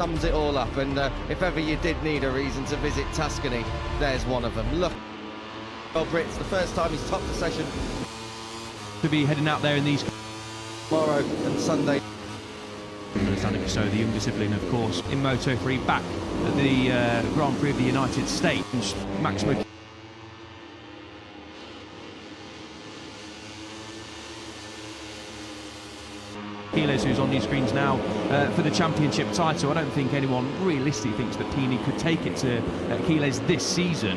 sums it all up, and if ever you did need a reason to visit Tuscany, there's one of them. Look, well, Brits, the first time he's topped the session. To be heading out there in these Tomorrow and Sunday. Understandably so, the younger sibling, of course, in Moto3, back at the Grand Prix of the United States. Maximo Quiles, who's on these screens now for the championship title. I don't think anyone realistically thinks that Pini could take it to Quiles this season.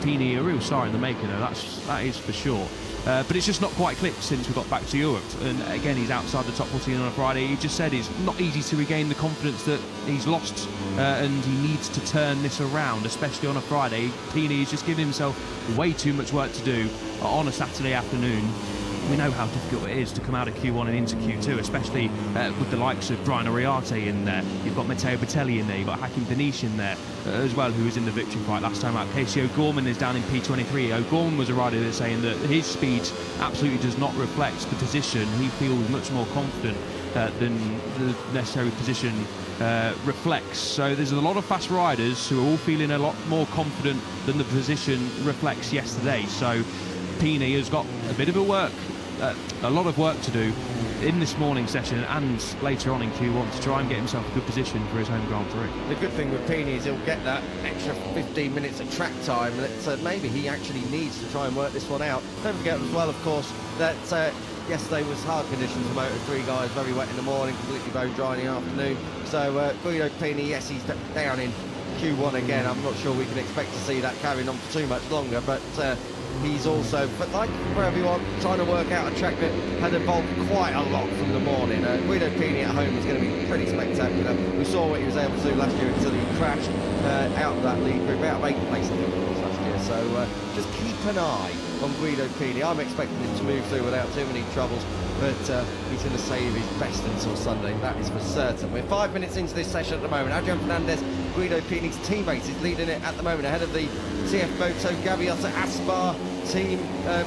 Pini, a real star in the making, though, that is for sure. But it's just not quite clicked since we got back to Europe. And again, he's outside the top 14 on a Friday. He just said it's not easy to regain the confidence that he's lost, and he needs to turn this around, especially on a Friday. Pini is just giving himself way too much work to do on a Saturday afternoon. We know how difficult it is to come out of Q1 and into Q2, especially with the likes of Brian Ariarte in there. You've got Matteo Bertelli in there, you've got Hakim Denish in there as well, who was in the victory fight last time out. Casey O'Gorman is down in P23. O'Gorman was a rider that's saying that his speed absolutely does not reflect the position. He feels much more confident than the necessary position reflects. So there's a lot of fast riders who are all feeling a lot more confident than the position reflects yesterday. So Pini has got a bit of a lot of work to do in this morning session and later on in Q1 to try and get himself a good position for his home Grand Prix. The good thing with Pini is he'll get that extra 15 minutes of track time that maybe he actually needs to try and work this one out. Don't forget as well, of course, that yesterday was hard conditions for Moto3 guys, very wet in the morning, completely bone dry in the afternoon. So Guido Pini, yes, he's down in Q1 again. I'm not sure we can expect to see that carrying on for too much longer, but he's also, but like for everyone, trying to work out a track that had evolved quite a lot from the morning. Guido Pini at home is going to be pretty spectacular. We saw what he was able to do last year until he crashed out of that lead group, out of 8th place last year. So just keep an eye on Guido Pini. I'm expecting him to move through without too many troubles, but he's going to save his best until Sunday, that is for certain. We're 5 minutes into this session at the moment. Adrian Fernandez, Guido Pini's teammate, is leading it at the moment ahead of the TF Moto Gaviota Aspar team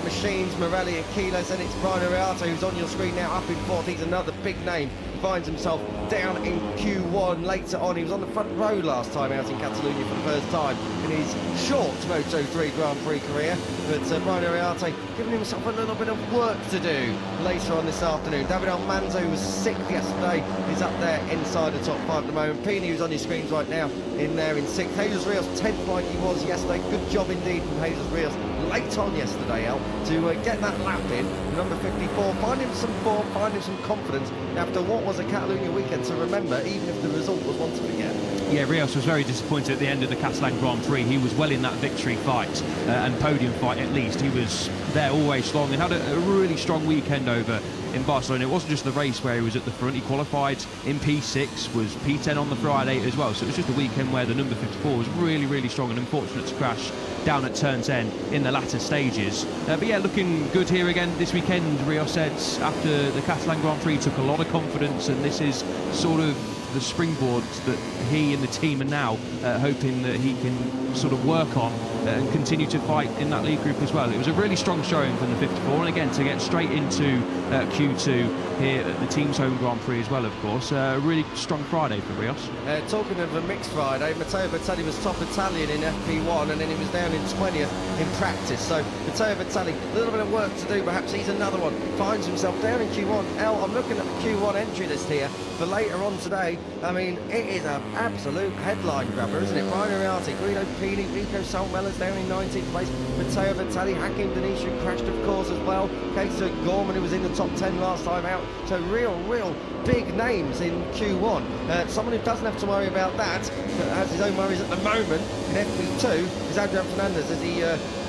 machines, Morelli and Quiles, and it's Brian Ariarte who's on your screen now up in 4th. He's another big name. He finds himself down in Q1 later on. He was on the front row last time out in Catalonia for the first time in his short Moto3 Grand Prix career, but Brian Ariarte giving himself a little bit of work to do later on this afternoon. David Almanzo, who was 6th yesterday, is up there inside the top 5 at the moment. Pini, who's on your screens right now, in there in 6th. Jesus Rios 10th like he was yesterday. Good job indeed from Jesus Rios late on yesterday, Al, to get that lap in. Number 54, find him some form, find him some confidence after what was a Catalonia weekend to remember, even if the result was one to forget. Yeah, Rios was very disappointed at the end of the Catalan Grand Prix. He was well in that victory fight and podium fight at least. He was there always strong and had a really strong weekend over in Barcelona. It wasn't just the race where he was at the front. He qualified in P6, was P10 on the Friday as well. So it was just a weekend where the number 54 was really, really strong and unfortunate to crash down at turn 10 in the latter stages. But yeah, looking good here again this weekend. Rios said after the Catalan Grand Prix took a lot of confidence, and this is sort of the springboard that he and the team are now hoping that he can sort of work on and continue to fight in that lead group as well. It was a really strong showing from the 54, and again to get straight into Q2 here at the team's home Grand Prix as well, of course. A really strong Friday for Rios. Talking of a mixed Friday, Matteo Bertelli was top Italian in FP1 and then he was down in 20th in practice. So Matteo Bertelli, a little bit of work to do, perhaps he's another one. Finds himself down in Q1. Al, I'm looking at the Q1 entry list here for later on today. I mean, it is an absolute headline grabber, isn't it? Brian Ariarte, Guido Pini, Rico Salmella's down in 19th place, Matteo Bertelli, Hakim Denish, who crashed of course as well, Casey Gorman, who was in the top 10 last time out. So real big names in Q1. Someone who doesn't have to worry about that, but has his own worries at the moment in FP2, is Adrian Fernandez as he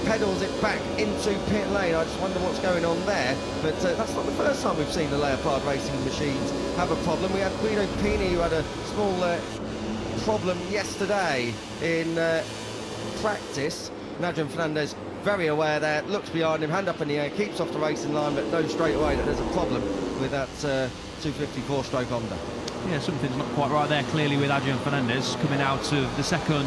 pedals it back into pit lane. I just wonder what's going on there, but that's not the first time we've seen the Leopard racing machines have a problem. We had Guido Pini, who had a small problem yesterday in practice. Adrian Fernandez very aware there, looks behind him, hand up in the air, keeps off the racing line, but knows straight away that there's a problem with that 254 stroke Honda. Yeah, something's not quite right there, clearly, with Adrian Fernandez coming out of the second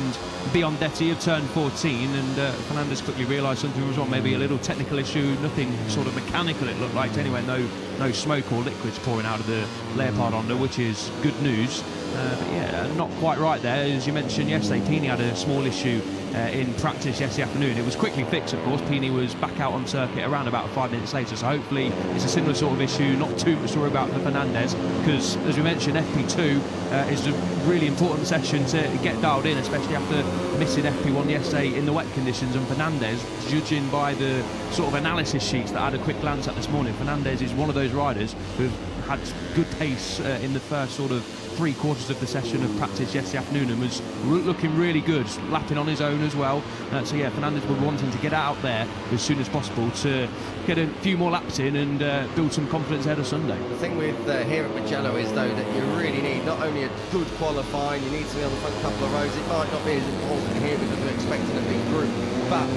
Biondetti of turn 14, and Fernandez quickly realised something was wrong, maybe a little technical issue, nothing sort of mechanical it looked like anyway, no smoke or liquids pouring out of the Leopard Honda, which is good news. But yeah, not quite right there. As you mentioned yesterday, Pini had a small issue in practice yesterday afternoon. It was quickly fixed, of course. Pini was back out on circuit around about 5 minutes later, so hopefully it's a similar sort of issue, not too much to worry about for Fernandez, because as we mentioned, FP2 is a really important session to get dialed in, especially after missing FP1 yesterday in the wet conditions. And Fernandez, judging by the sort of analysis sheets that I had a quick glance at this morning, Fernandez is one of those riders who've had good pace in the first sort of 3 quarters of the session of practice yesterday afternoon, and was looking really good, lapping on his own as well. So yeah, Fernandez will be wanting to get out there as soon as possible to get a few more laps in and build some confidence ahead of Sunday. The thing with here at Mugello is, though, that you really need not only a good qualifying, you need to be on the front couple of rows. It might not be as important here because we're expecting a big group, but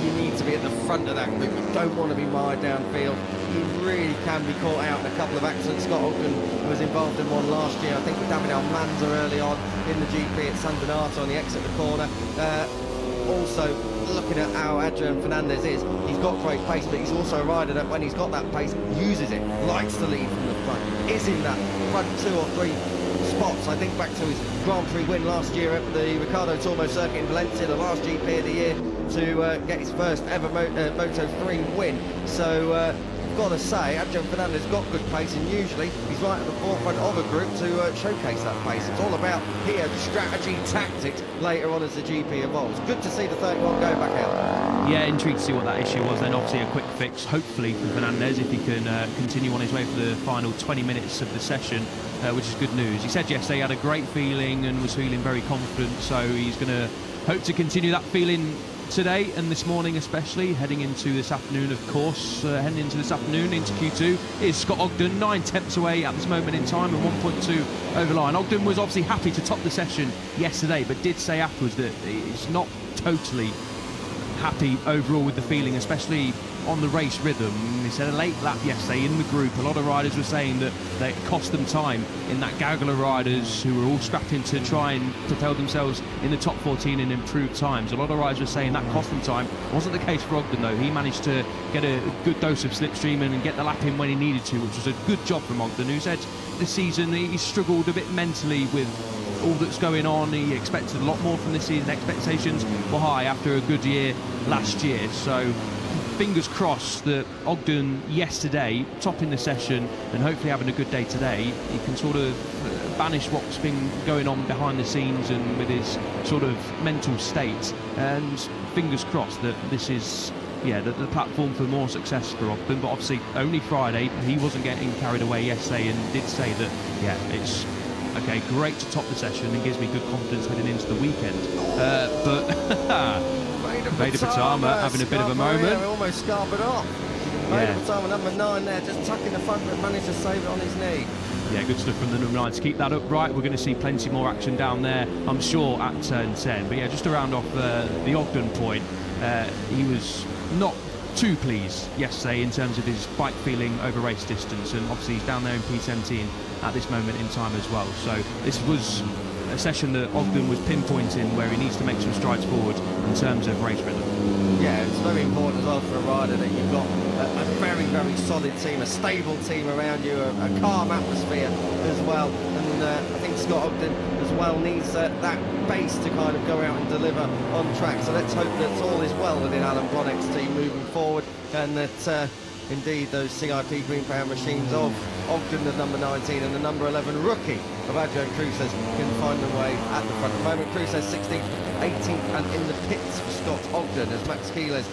you need to be at the front of that group. You don't want to be mired downfield. You really can be caught out in a couple of accidents. Scott Ogden was involved in one last year, I think, with David Almanza early on in the GP at San Donato on the exit of the corner. Also, looking at how Adrian Fernandez is, he's got great pace, but he's also a rider that when he's got that pace, uses it, likes to lead from the front, is in that front 2 or 3 spots. I think back to his Grand Prix win last year at the Ricardo Tormo circuit in Valencia, the last GP of the year, to get his first ever Moto3 win. So I've got to say, Adrian Fernandez got good pace, and usually he's right at the forefront of a group to showcase that pace. It's all about here strategy, tactics later on as the GP evolves. Good to see the 31 go back out. Yeah, intrigued to see what that issue was. Then obviously a quick fix, hopefully for Fernandez, if he can continue on his way for the final 20 minutes of the session, which is good news. He said yesterday he had a great feeling and was feeling very confident, so he's going to hope to continue that feeling today and this morning, especially heading into this afternoon, of course. Heading into this afternoon into Q2 is Scott Ogden, 9 tenths away at this moment in time and 1.2 over line. Ogden was obviously happy to top the session yesterday, but did say afterwards that he's not totally happy overall with the feeling, especially on the race rhythm. He said a late lap yesterday in the group, a lot of riders were saying that it cost them time in that gaggle of riders who were all scrapping to try and propel themselves in the top 14 and improve times. A lot of riders were saying that cost them time. Wasn't the case for Ogden, though. He managed to get a good dose of slipstream and get the lap in when he needed to, which was a good job from Ogden, who said this season he struggled a bit mentally with all that's going on. He expected a lot more from this season. Expectations were high after a good year last year, so fingers crossed that Ogden yesterday topping the session and hopefully having a good day today, he can sort of banish what's been going on behind the scenes and with his sort of mental state, and fingers crossed that this is the platform for more success for Ogden. But obviously only Friday, he wasn't getting carried away yesterday and did say that it's okay, great to top the session and gives me good confidence heading into the weekend. But Vader Patama having a bit of a moment. Almost scarpered off. Vader Patama, number 9 there, just tucking the front, but managed to save it on his knee. Yeah, good stuff from the number 9 to keep that upright. We're going to see plenty more action down there, I'm sure, at turn 10. But yeah, just to round off the Ogden point, he was not too pleased yesterday in terms of his bike feeling over race distance, and obviously he's down there in P17 at this moment in time as well. So this was a session that Ogden was pinpointing where he needs to make some strides forward in terms of race rhythm. Yeah, it's very important as well for a rider that you've got a very, very solid team, a stable team around you, a calm atmosphere as well. And I think Scott Ogden as well needs that base to kind of go out and deliver on track. So let's hope that all is well within Alan Blonek's team moving forward, and that indeed those CIP Green Power machines of Ogden, the number 19, and the number 11 rookie of Adrian Cruces can find their way at the front. At the moment, Cruces 16th, 18th, and in the pits for Scott Ogden as Max Keeles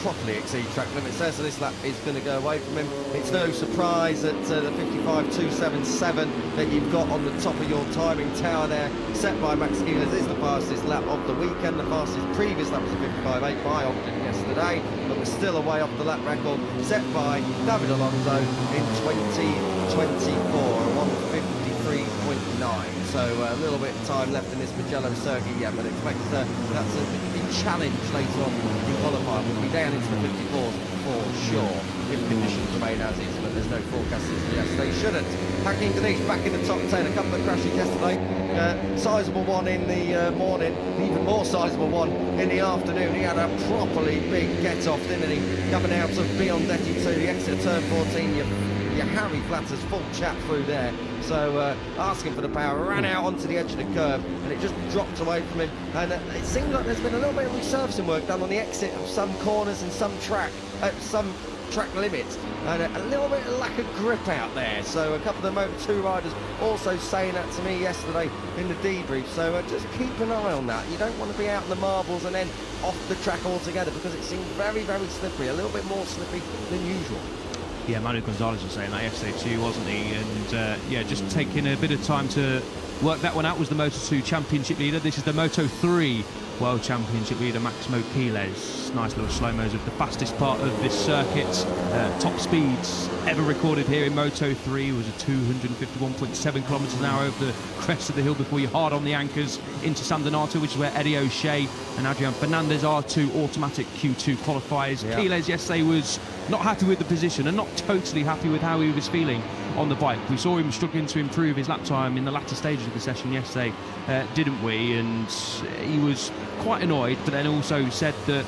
properly exceed track limits there, so this lap is going to go away from him. It's no surprise that the 55.277 that you've got on the top of your timing tower there, set by Max Keeles, is the fastest lap of the weekend. The fastest previous lap was a 55.8 by Ogden yesterday, but we're still away off the lap record set by David Alonso in 2024, 153.9. So a little bit of time left in this Mugello circuit, but expect that's a big challenge later on in qualifying. We'll be down into the 54s for sure if conditions remain as is, but there's no forecast as yes, they shouldn't. Hakim Denise back in the top 10, a couple of crashes yesterday, sizable one in the morning, even more sizable one in the afternoon. He had a properly big get-off, didn't he, coming out of Biondetti 2, the exit of turn 14. You your Harry Flatter's full chat through there. So asking for the power, ran out onto the edge of the curb, and it just dropped away from him. And it seemed like there's been a little bit of resurfacing work done on the exit of some corners and some track limits, and a little bit of lack of grip out there. So a couple of the Moto2 riders also saying that to me yesterday in the debrief. So just keep an eye on that. You don't want to be out in the marbles and then off the track altogether, because it seemed very, very slippery, a little bit more slippery than usual. Yeah, Manu Gonzalez was saying that yesterday too, wasn't he? And yeah, just taking a bit of time to work that one out. Was the Moto2 Championship leader. This is the Moto3 World Championship leader, Maximo Quiles. Nice little slow-mos of the fastest part of this circuit. Top speeds ever recorded here in Moto3 was a 251.7 kilometres an hour over the crest of the hill before you hard on the anchors into San Donato, which is where Eddie O'Shea and Adrian Fernandez are two automatic Q2 qualifiers. Yeah. Quiles yesterday was not happy with the position and not totally happy with how he was feeling on the bike. We saw him struggling to improve his lap time in the latter stages of the session yesterday, didn't we? And he was quite annoyed, but then also said that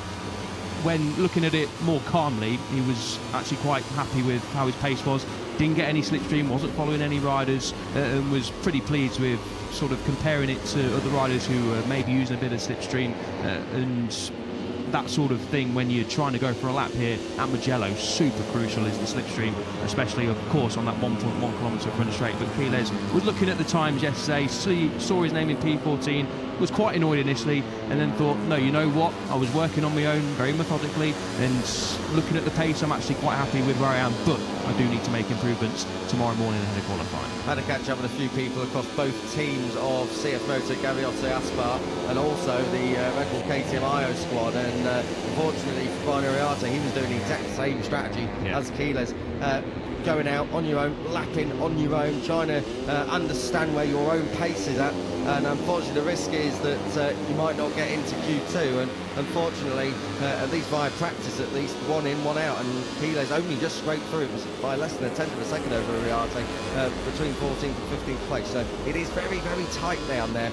when looking at it more calmly, he was actually quite happy with how his pace was. Didn't get any slipstream, wasn't following any riders, and was pretty pleased with sort of comparing it to other riders who are maybe using a bit of slipstream and that sort of thing when you're trying to go for a lap here at Mugello. Super crucial is the slipstream, especially of course on that 1.1 kilometre front straight. But Quiles was looking at the times yesterday, saw his name in P14, was quite annoyed initially, and then thought, no, you know what, I was working on my own very methodically, and looking at the pace, I'm actually quite happy with where I am, but I do need to make improvements tomorrow morning ahead of qualifying. Had a catch up with a few people across both teams of CF Moto Gaviota Aspar and also the Red Bull KTM IO squad, and unfortunately for Barney Riata, he was doing the exact same strategy as Quiles. Going out on your own, lapping on your own, trying to understand where your own pace is at, and unfortunately the risk is that you might not get into Q2, and unfortunately at least via practice, at least one in, one out, and Quiles only just scraped through. It was by less than a tenth of a second over Riarte, between 14th and 15th place, so it is very, very tight down there,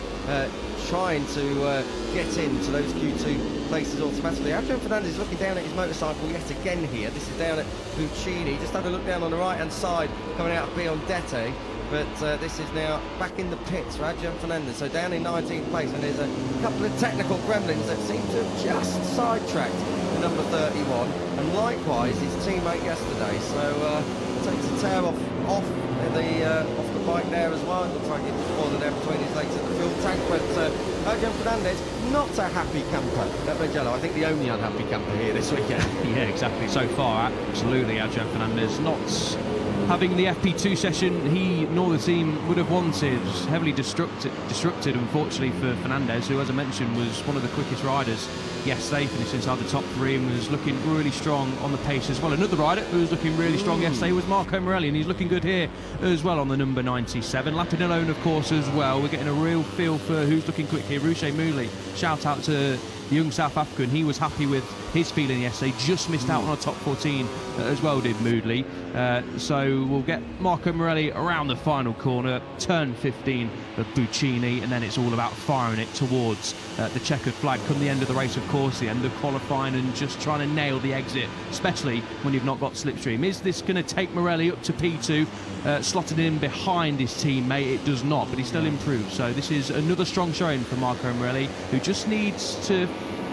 trying to get into those Q2 places automatically. Adrian Fernandez is looking down at his motorcycle yet again here. This is down at Puccini. Just had a look down on the right hand side coming out of Biondette, but this is now back in the pits for Adrian Fernandez, so down in 19th place, and there's a couple of technical gremlins that seem to have just sidetracked the number 31, and likewise his teammate yesterday, so takes a tear off the bike there as well. Looks like it just fallen down between his legs at the fuel tank, but Adrian Fernandez, not a happy camper at Mugello. I think the only unhappy camper here this weekend. Yeah, exactly. So far, absolutely, Adrian Fernandez not having the FP2 session he nor the team would have wanted. Heavily disrupted, unfortunately, for Fernandez, who, as I mentioned, was one of the quickest riders yesterday, finished inside the top three and was looking really strong on the pace as well. Another rider who was looking really strong yesterday was Marco Morelli, and he's looking good here as well on the number 97. Lapping alone, of course, as well. We're getting a real feel for who's looking quick here. Ruche Mouli, shout out to the young South African. He was happy with his feeling yesterday, just missed out on a top 14 as well, did Moodley. So we'll get Marco Morelli around the final corner, turn 15 of Buccini, and then it's all about firing it towards the checkered flag come the end of the race, of course, the end of qualifying, and just trying to nail the exit, especially when you've not got slipstream. Is this going to take Morelli up to P2, slotted in behind his teammate? It does not, but he still improved. So this is another strong showing for Marco Morelli, who just needs to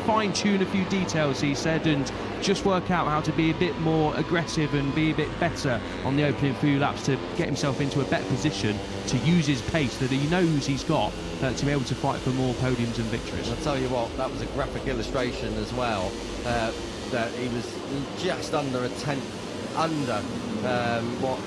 fine-tune a few details, he said, and just work out how to be a bit more aggressive and be a bit better on the opening few laps to get himself into a better position to use his pace that he knows he's got to be able to fight for more podiums and victories. I'll tell you what, that was a graphic illustration as well, that he was just under a tenth under over what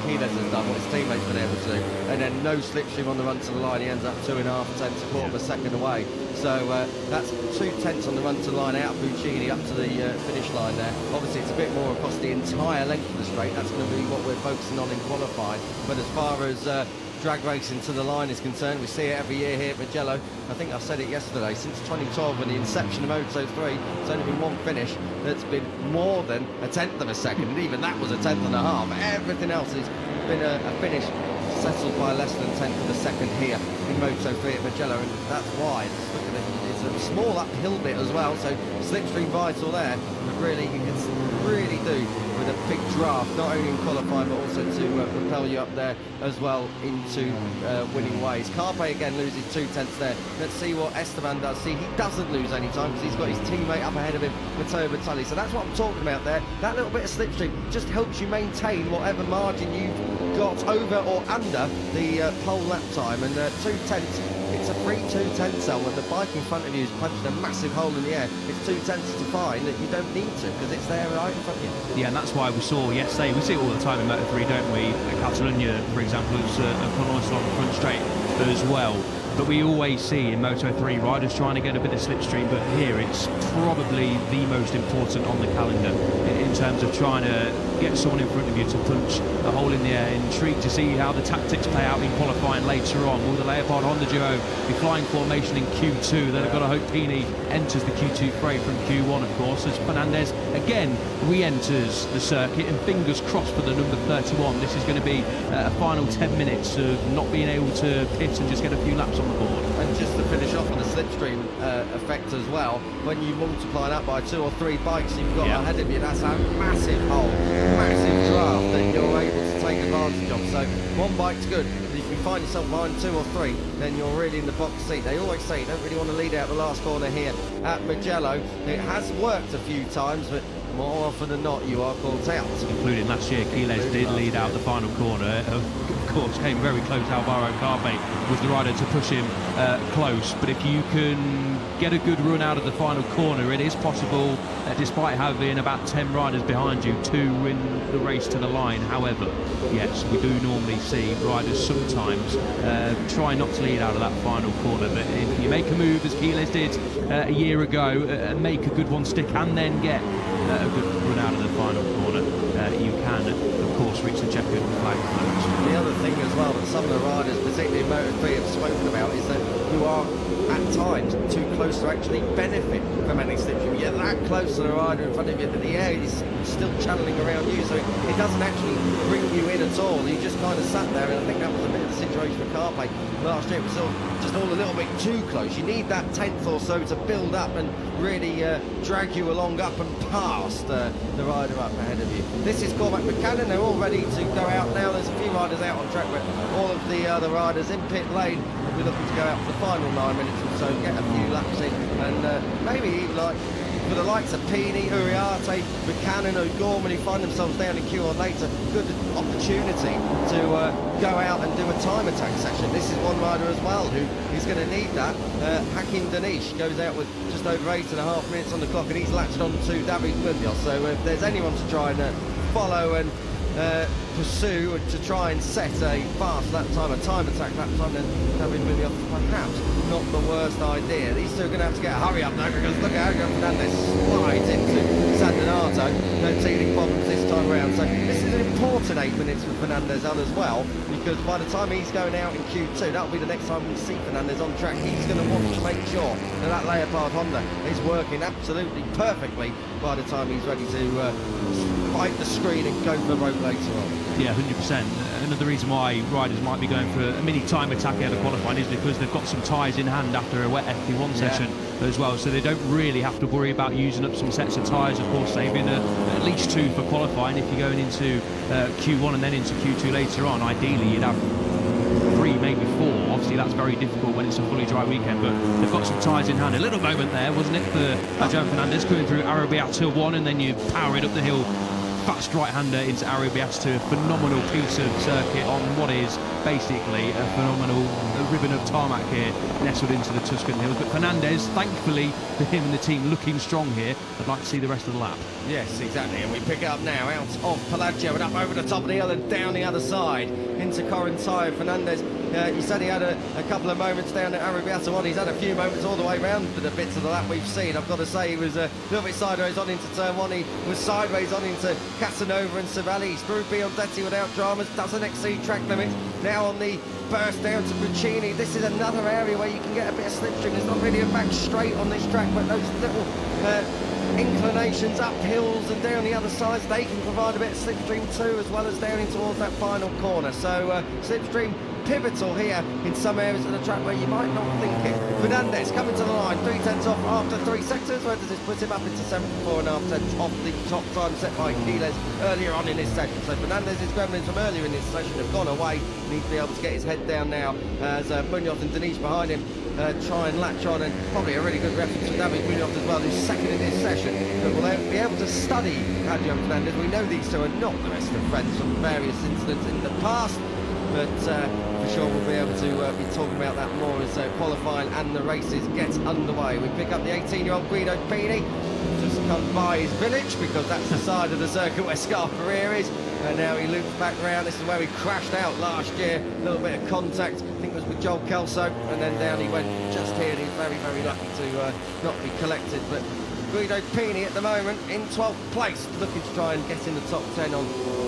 Quiles has done, what his teammates been able to do, and then no slipstream on the run to the line. He ends up 2.5 tenths, a quarter of a second away. So that's 2 tenths on the run to the line out of Buccini up to the finish line there. Obviously it's a bit more across the entire length of the straight. That's going to be what we're focusing on in qualifying. But as far as drag racing to the line is concerned, we see it every year here at Mugello. I think I said it yesterday, since 2012 when the inception of Moto3, there's only been one finish that's been more than a tenth of a second, and even that was a tenth and a half. Everything else has been a finish settled by less than 10th of a second here in Moto3 at Mugello, and that's why. Just look at it, it's a small uphill bit as well, so slipstream vital there, but really you can really do with a big draft, not only in qualifying but also to propel you up there as well into winning ways. Carpe again loses 2/10 there. Let's see what Esteban does. See, he doesn't lose any time because he's got his teammate up ahead of him, Matteo Bertelli. So that's what I'm talking about there. That little bit of slipstream just helps you maintain whatever margin you've got over or under the pole lap time. And 2/10, it's a free 2/10 cell when the bike in front of you is punching a massive hole in the air. It's 2/10 to find that you don't need to because it's there right in front of you. Yeah, and that's why we saw yesterday, we see it all the time in Moto3, don't we? Catalunya, for example, is a Cologne on the front straight as well. But we always see in Moto3 riders trying to get a bit of slipstream, but here it's probably the most important on the calendar in terms of trying to get someone in front of you to punch a hole in the air. Intrigued to see how the tactics play out in qualifying later on. Will the Leopard Honda duo be flying formation in Q2? Then I've got to hope Pini enters the Q2 fray from Q1, of course, as Fernandez again re-enters the circuit, and fingers crossed for the number 31. This is going to be a final 10 minutes of not being able to pit and just get a few laps on the board. And just to finish off on the slipstream effect as well, when you multiply that by 2 or 3 bikes you've got ahead of you, that's a massive hole, massive draft that you're able to take advantage of. So one bike's good. If you find yourself behind 2 or 3, then you're really in the box seat. They always say you don't really want to lead out the last corner here at Mugello. It has worked a few times, but more often than not you are caught out. Including last year, Quiles did lead out the final corner. Of course, came very close. Alvaro Carpe was the rider to push him close. But if you can get a good run out of the final corner, it is possible, despite having about 10 riders behind you, to win the race to the line. However, yes, we do normally see riders sometimes try not to lead out of that final corner. But if you make a move, as Quiles did a year ago, and make a good one stick, and then get a good run out of the final corner, you can, of course, reach the checkered flag. The other thing as well that some of the riders, particularly in Moto3, have spoken about is that you are at times too close to actually benefit from any slipstream. You're that close to the rider in front of you, but the air is still channeling around you, so it doesn't actually bring you in at all. You just kind of sat there, and I think that was a bit of the situation for Carpe last year. It was sort of just all a little bit too close. You need that 10th or so to build up and really drag you along up and past the rider up ahead of you. This is Cormac Buchanan. They're all ready to go out now. There's a few riders out on track, but all of the other riders in pit lane will be looking to go out for the final 9 minutes or so, get a few laps in, and maybe even like for the likes of Pini, Uriarte, Buchanan, O'Gorman, who find themselves down in Q1 later, good opportunity to go out and do a time attack session. This is one rider as well who is going to need that. Hakim Danish goes out with just over 8.5 minutes on the clock, and he's latched on to David Munoz. So if there's anyone to try and follow and pursue and to try and set a fast lap time, a time attack lap time, then David Munoz perhaps not the worst idea. These two are going to have to get a hurry up now, because look at how Fernandez slides into San Donato. No teething problems this time around. So this is an important 8 minutes for Fernandez on as well, because by the time he's going out in Q2, that'll be the next time we see Fernandez on track. He's going to want to make sure that that Leopard Honda is working absolutely perfectly by the time he's ready to fight the screen and go for the rope later on. Yeah, 100%. Another reason why riders might be going for a mini time attack out of qualifying is because they've got some tyres in hand after a wet FP1 session as well, so they don't really have to worry about using up some sets of tyres. Of course, saving at least 2 for qualifying. If you're going into Q1 and then into Q2 later on, ideally you'd have 3, maybe 4. Obviously that's very difficult when it's a fully dry weekend, but they've got some tyres in hand. A little moment there, wasn't it, for Joan Fernandez coming through Arabiata 1, and then you power it up the hill, fast right-hander into Arabiata. A phenomenal piece of circuit on what is basically a phenomenal ribbon of tarmac here, nestled into the Tuscan hills. But Fernandez, thankfully for him and the team, looking strong here. I'd like to see the rest of the lap. Yes, exactly, and we pick it up now out of Palagio and up over the top of the hill and down the other side into Corinthians. Fernandez You said he had a couple of moments down at Arrabbiata 1. He's had a few moments all the way around the bits of the lap we've seen. I've got to say, he was a little bit sideways on into turn 1. He was sideways on into Casanova and Savelli. He's through Biondetti without dramas, doesn't exceed track limits. Now on the burst down to Puccini. This is another area where you can get a bit of slipstream. There's not really a back straight on this track, but those little inclinations up hills and down the other sides, they can provide a bit of slipstream too, as well as down in towards that final corner. So slipstream pivotal here in some areas of the track where you might not think it. Fernandez coming to the line, 3/10 off after 3 sectors. Where does this put him up into 74.5 off the top time set by Quiles earlier on in this session? So Fernandez's gremlins from earlier in this session have gone away. Needs to be able to get his head down now as Munoz and Denise behind him try and latch on, and probably a really good reference to David Munoz as well, who's second in this session. But we'll be able to study Adrian Fernandez. We know these two are not the best of friends from various incidents in the past, but for sure we'll be able to be talking about that more as qualifying and the races get underway. We pick up the 18-year-old Guido Pini, just come by his village because that's the side of the circuit where Scarperia is, and now he loops back round. This is where he crashed out last year, a little bit of contact, I think it was with Joel Kelso, and then down he went just here, and he's very, very lucky to not be collected. But Guido Pini at the moment in 12th place, looking to try and get in the top 10 on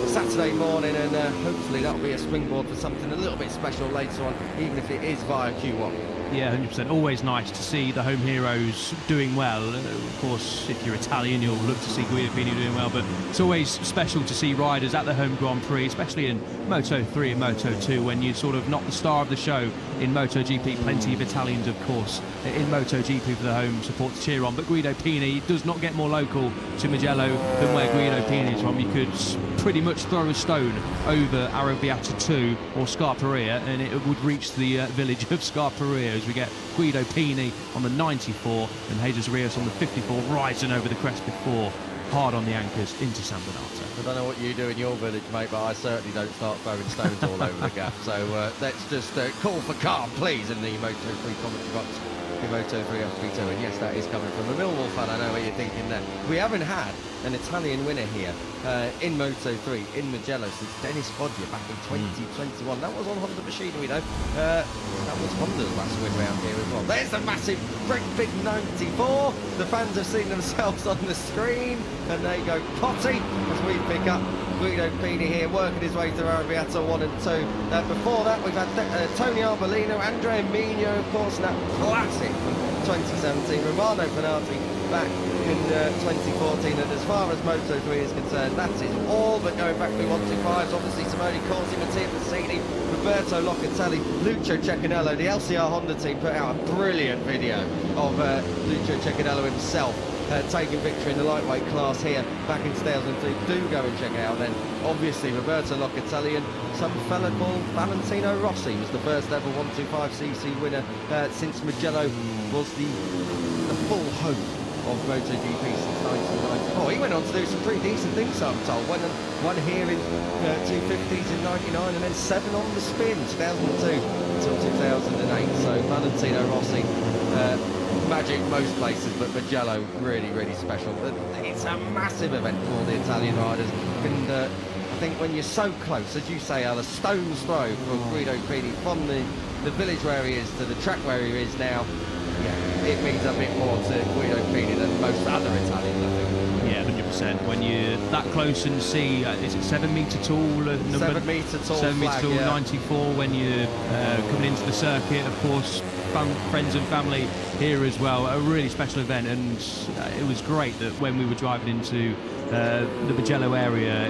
Saturday morning, and hopefully that'll be a springboard for something a little bit special later on, even if it is via Q1. Yeah, 100%. Always nice to see the home heroes doing well. Of course, if you're Italian, you'll look to see Guido Pini doing well, but it's always special to see riders at the home Grand Prix, especially in Moto 3 and Moto 2, when you're sort of not the star of the show in MotoGP. Plenty of Italians, of course, in MotoGP for the home support to cheer on, but Guido Pini does not get more local to Mugello than where Guido Pini is from. You could pretty much throw a stone over Arrabbiata 2 or Scarperia and it would reach the village of Scarperia, as we get Guido Pini on the 94 and Jesus Rios on the 54, rising over the crest before, hard on the anchors into San Donato. I don't know what you do in your village, mate, but I certainly don't start throwing stones all over the gap. So let's just call for calm, please, in the Moto3 commentary box. Moto 3 FP2, and yes, that is coming from a Millwall fan. I know what you're thinking there. We haven't had an Italian winner here in Moto 3 in Mugello since Dennis Foggia back in 2021. That was on Honda machinery though. That was Honda's last win round here as well. There's the massive, great big 94. The fans have seen themselves on the screen, and they go potty as we pick up Guido Pini here, working his way through Arrabbiata 1 and 2. Before that, we've had Tony Arbolino, Andrea Migno, of course, and that classic 2017 Romano Fenati back in 2014. And as far as Moto 3 is concerned, that is all but going back to 125s. Obviously, Simone Corsi, Mattia Passini, Roberto Locatelli, Lucio Cecchinello. The LCR Honda team put out a brilliant video of Lucio Cecchinello himself taking victory in the lightweight class here back in 2002. Do go and check it out then. Obviously Roberto Locatelli and some fella called Valentino Rossi was the first ever 125cc winner since Mugello was the full home of MotoGP since 1994. He went on to do some pretty decent things, I'm told. Won here in 250s in 99 and then 7 on the spin 2002 until 2008. So Valentino Rossi, magic most places, but Mugello really, really special. It's a massive event for all the Italian riders, and I think when you're so close, as you say, a stone's throw from Guido Pini from the village where he is to the track where he is now, yeah, it means a bit more to Guido Pini than most other Italians, I think. Yeah, 100%. When you're that close and see, is it 7 metre tall? 7 metre tall 7 metre flag, tall, yeah. 94 when you're coming into the circuit, of course, friends and family here as well. A really special event, and it was great that when we were driving into the Mugello area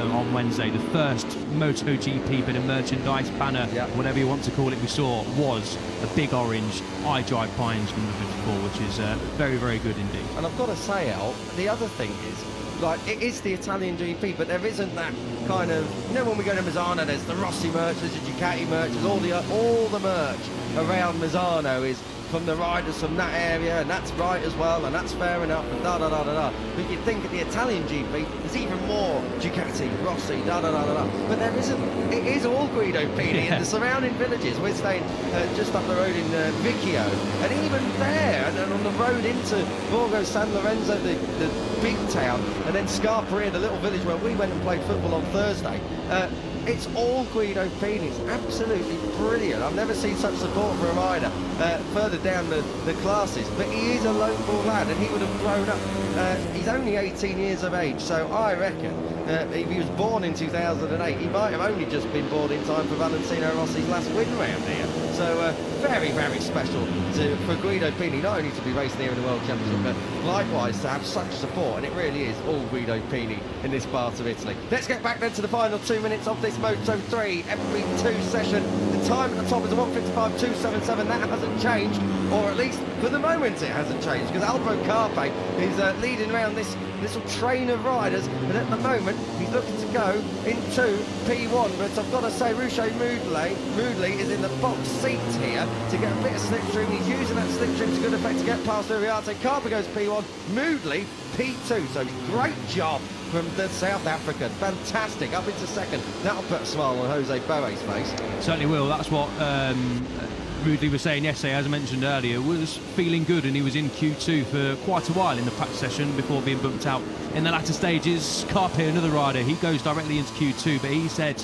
on Wednesday, the first MotoGP bit of merchandise, banner, whatever you want to call it, we saw was a big orange I Drive Pines number 54, which is very, very good indeed. And I've got to say, Al, the other thing is, like, it is the Italian GP, but there isn't that kind of, you know, when we go to Misano, there's the Rossi merch, there's the Ducati merch, there's all the merch around Misano is from the riders from that area, and that's right as well, and that's fair enough, and da-da-da-da-da. But you'd think at the Italian GP, there's even more Ducati, Rossi, da-da-da-da-da. But there isn't. It is all Guido Pini in the surrounding villages. We're staying just up the road in Vicchio, and even there, and on the road into Borgo San Lorenzo, the big town, and then Scarperia, the little village where we went and played football on Thursday, It's all Guido Pini. It's absolutely brilliant. I've never seen such support for a rider further down the classes, but he is a local lad and he would have grown up. He's only 18 years of age, so I reckon if he was born in 2008, he might have only just been born in time for Valentino Rossi's last win round here. So very, very special for Guido Pini, not only to be racing here in the World Championship, but likewise to have such support, and it really is all Guido Pini in this part of Italy. Let's get back then to the final 2 minutes of this Moto3 MV2 session. The time at the top is a 1:55.277. That hasn't changed, or at least for the moment it hasn't changed, because Alvaro Carpe is leading around this little train of riders, and at the moment he's looking to go into P1, but I've got to say Ruche Moodley is in the box seat here to get a bit of slipstream. He's using that slipstream to good effect to get past Uriarte. Carpe goes P1, Moodley P2, so great job from the South African. Fantastic, up into second. That'll put a smile on Jose Boe's face. Certainly will. That's what Moodley was saying yesterday, as I mentioned earlier, was feeling good, and he was in Q2 for quite a while in the practice session before being bumped out in the latter stages. Carpe, another rider, he goes directly into Q2, but he said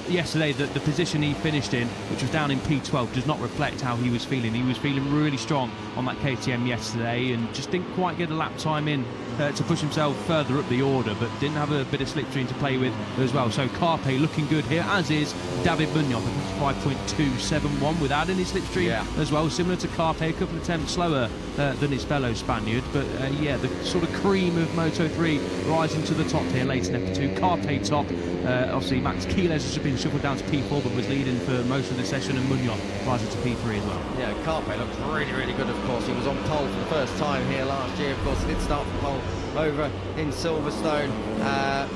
yesterday that the position he finished in, which was down in P12, does not reflect how he was feeling. He was feeling really strong on that KTM yesterday and just didn't quite get a lap time in to push himself further up the order, but didn't have a bit of slipstream to play with as well. So Carpe looking good here, as is David Munoz, 5.271 without any slipstream as well, similar to Carpe, a couple of attempts slower than his fellow Spaniard, but yeah, the sort of cream of Moto3 rising to the top here late in F2. Carpe top, obviously Max Keeles has been shuffled down to P4 but was leading for most of the session, and Munoz rising to P3 as well. Yeah, Carpe looks really, really good, of course. He was on pole for the first time here last year. Of course, he did start from pole over in Silverstone,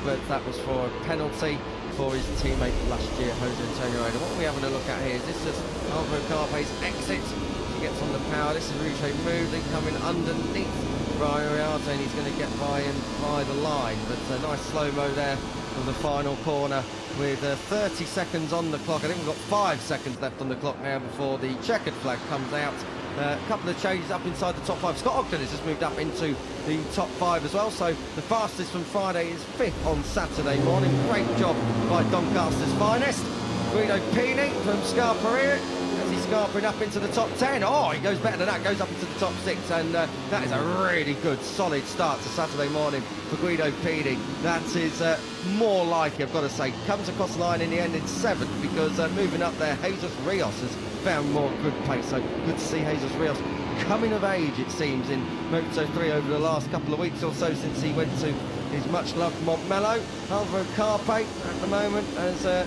but that was for a penalty for his teammate last year, Jose Antonio Reda. What are we having a look at here? Is this just Alvaro Carpe's exit? He gets on the power. This is Ruche Moodley coming underneath Brian Uriarte, and he's going to get by the line. But a nice slow-mo there for the final corner with 30 seconds on the clock. I think we've got 5 seconds left on the clock now before the checkered flag comes out. A couple of changes up inside the top 5. Scott Ogden has just moved up into the top 5 as well, so the fastest from Friday is 5th on Saturday morning. Great job by Doncaster's finest. Guido Pini from Scarperia, as he's scarpering up into the top 10. Oh, he goes better than that, goes up into the top 6, and that is a really good, solid start to Saturday morning for Guido Pini. That is more like, I've got to say, comes across the line in the end in 7th, because moving up there, Jesus Rios has found more good pace, so good to see Jesus Rios coming of age, it seems, in Moto3 over the last couple of weeks or so since he went to his much-loved Montmello. Alvaro Carpe at the moment has got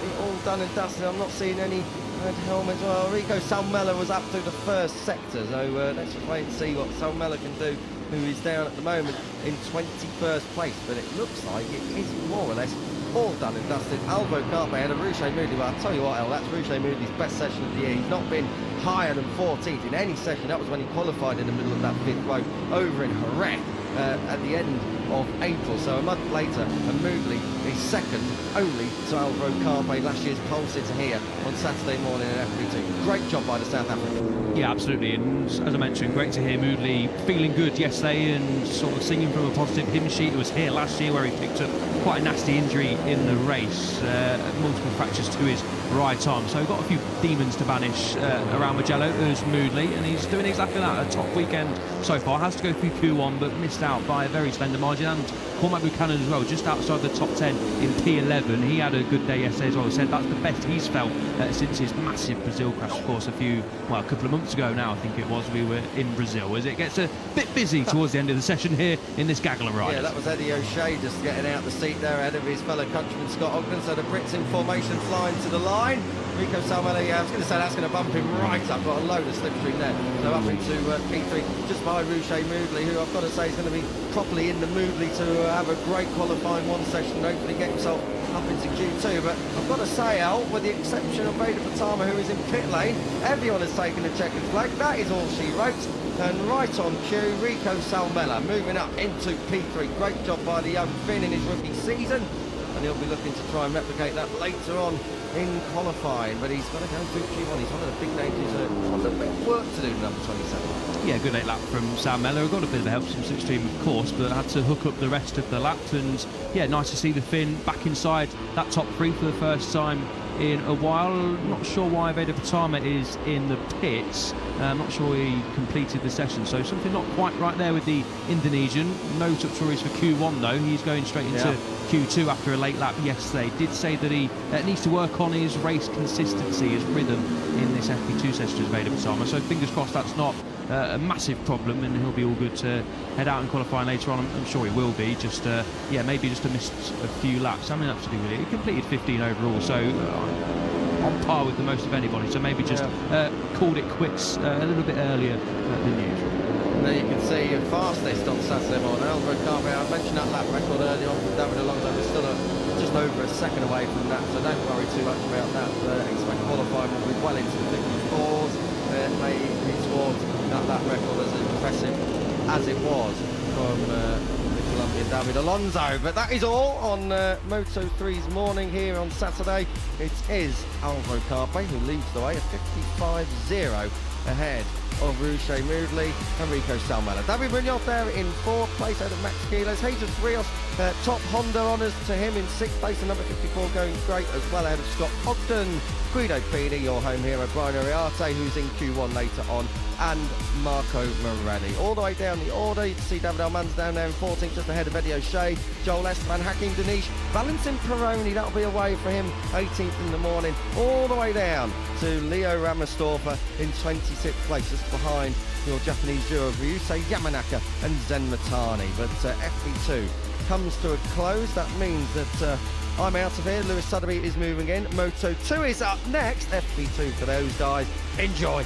it all done and dusted. I'm not seeing any red helmets. Well, Rico Salmela was up through the first sector, so let's just wait and see what Salmela can do, who is down at the moment in 21st place, but it looks like it is more or less all done and dusted. Alvaro Carpe and a Ruche Moodley. Well, I'll tell you what, El, that's Ruche Moodley's best session of the year. He's not been higher than 14th in any session. That was when he qualified in the middle of that 5th row over in Jerez at the end of April. So a month later, and Moodley is second only to Alvaro Carpe, last year's pole sitter here on Saturday morning in FP2. Great job by the South African. Yeah, absolutely, and as I mentioned, great to hear Moodley feeling good yesterday and sort of singing from a positive hymn sheet. It was here last year where he picked up quite a nasty injury in the race, multiple fractures to his right arm, so got a few demons to banish around Mugello as Moodley, and he's doing exactly that. A top weekend so far, has to go through Q1 but missed out by a very slender margin, and Cormac Buchanan as well, just outside the top 10 in P11. He had a good day yesterday as well. He said that's the best he's felt since his massive Brazil crash, of course, a couple of months ago now, I think it was. We were in Brazil as it gets a bit busy towards the end of the session here in this gaggle of riders. Yeah, that was Eddie O'Shea just getting out the seat there ahead of his fellow countryman Scott Ogden. So the Brits in formation flying to the line. Rico Salmela, I was going to say that's going to bump him right up, got a load of slipstream there. So up into P3, just by Ruche Moodley, who I've got to say is going to be properly in the Moodley to have a great qualifying one session and hopefully get himself up into Q2. But I've got to say, Al, with the exception of Veda Patama, who is in pit lane, everyone has taken a checkered flag. That is all she wrote. And right on cue, Rico Salmela moving up into P3. Great job by the young Finn in his rookie season. And he'll be looking to try and replicate that later on in qualifying, but he's got to go through Q1. He's one of the big names who's got a little bit of work to do, number 27. Yeah, good late lap from Sam Mellor. Got a bit of help from Slipstream, of course, but had to hook up the rest of the laps. And yeah, nice to see the Finn back inside that top three for the first time in a while. Not sure why Veda Patama is in the pits. Not sure he completed the session, so something not quite right there with the Indonesian. No Tutorials for Q1 though. He's going straight into Q2 after a late lap yesterday. Did say that he needs to work on his race consistency, his rhythm in this FP2 session as Veda Patama. So fingers crossed that's not a massive problem, and he'll be all good to head out and qualifying later on. I'm sure he will be. Just yeah, maybe just missed a few laps. How many laps did he really? He completed 15 overall, so on par with the most of anybody. So maybe just called it quits a little bit earlier than usual. And there you can see fastest on Saturday morning. Alvaro Carpe, I mentioned that lap record earlier on from David Alonso. We're still just over a second away from that, so don't worry too much about that. Expect qualifying will be well into the 54s. May be towards that lap record as impressive as it was from the Colombian David Alonso. But that is all on Moto3's morning here on Saturday. It is Alvaro Carpe who leads the way, a 55.0 ahead of Ruche Moodley and Rico Salmela. David Munoz there in 4th place out of Max Kilos. Jesus Rios, top Honda honours to him in 6th place, and number 54 going great as well out of Scott Ogden. Guido Pini, your home hero, Brian Ariarte, who's in Q1 later on, and Marco Morelli. All the way down the order, you can see David Almanza down there in 14th, just ahead of Eddie O'Shea, Joel Esteban, Hakim Danish, Valentin Peroni, that'll be away for him, 18th in the morning, all the way down to Leo Ramastorfa in 26th place, just behind your Japanese duo of Ryusei Yamanaka and Zen Matani. But FP2 comes to a close. That means that I'm out of here. Lewis Sotheby is moving in. Moto 2 is up next. FP2 for those guys. Enjoy.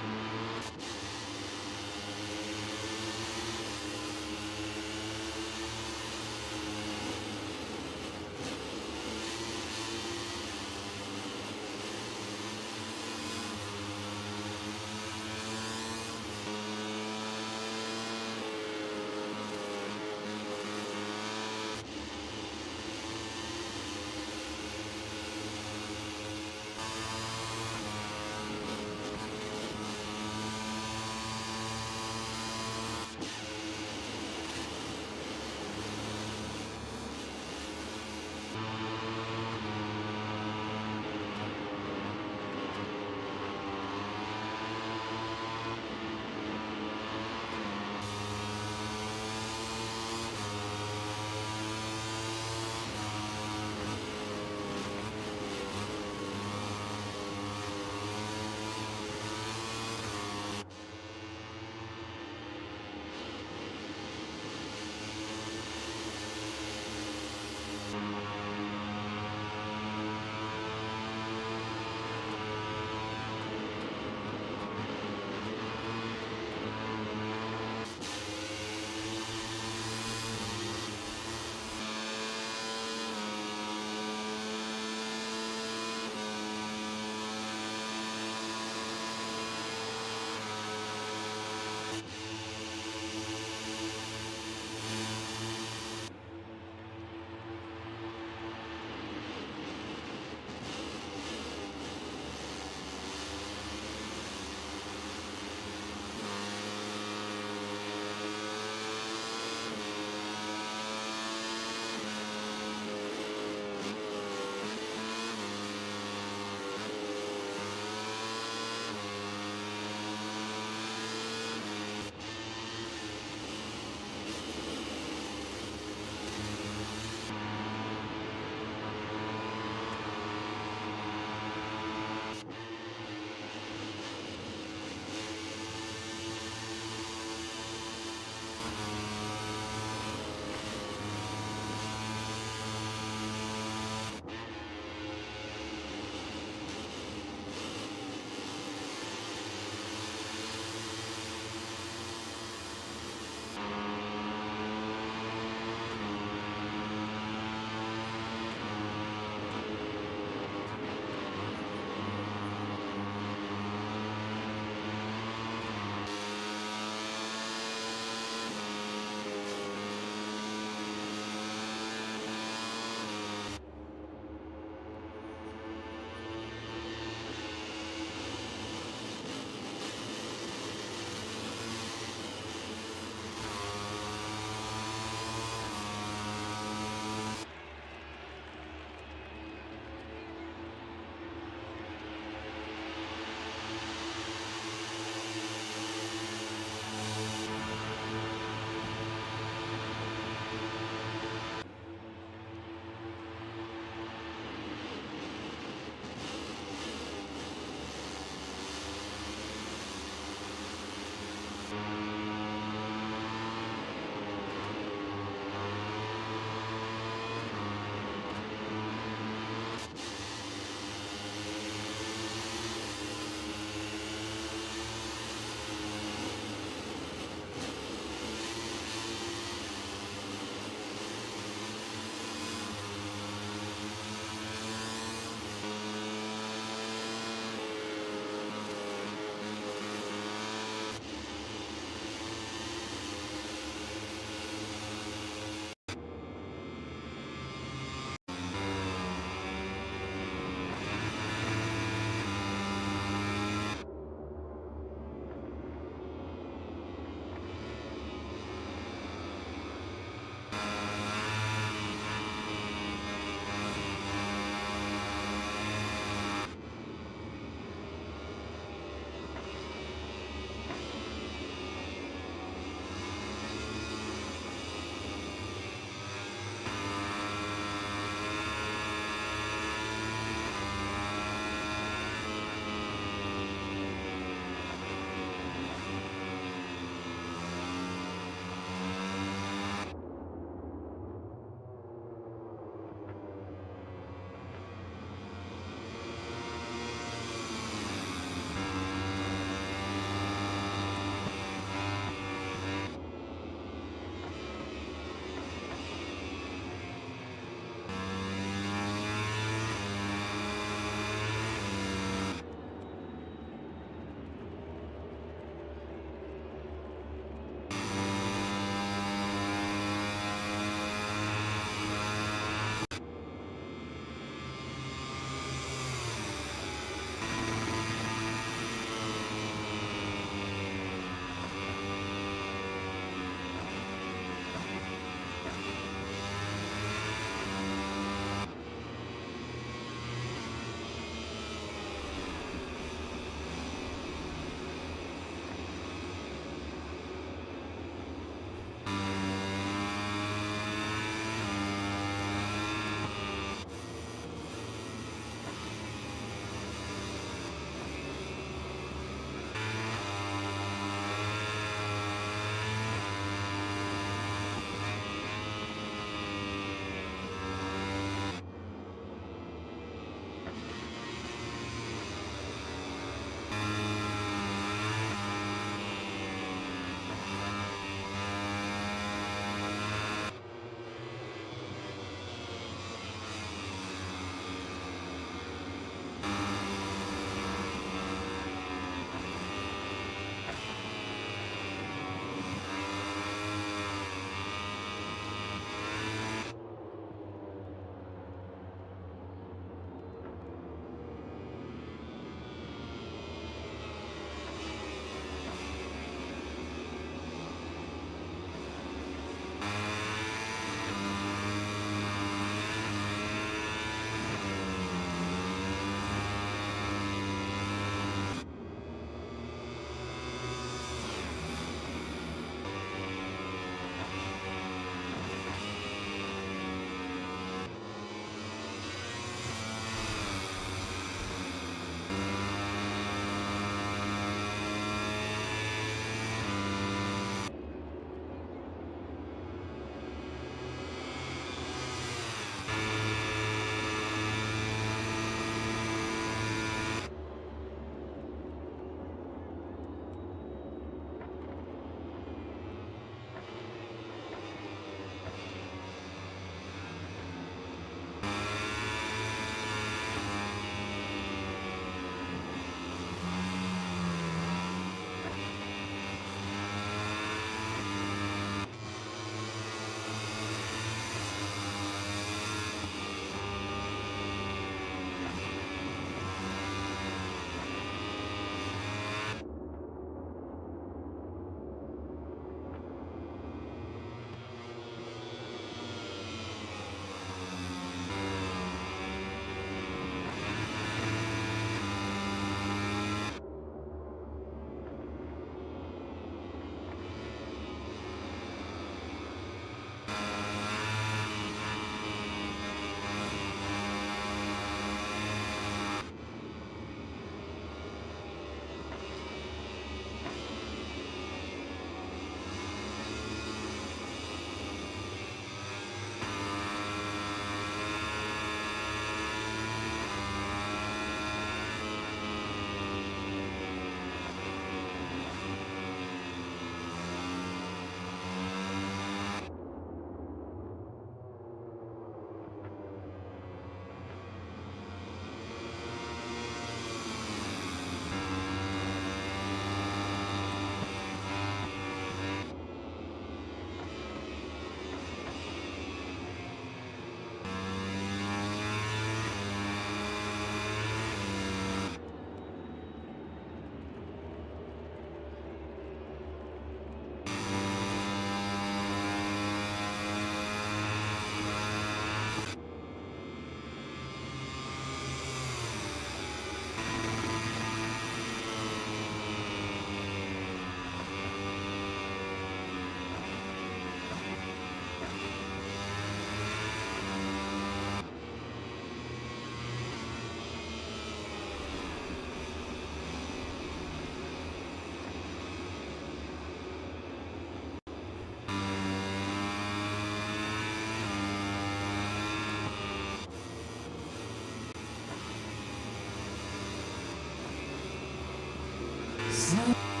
So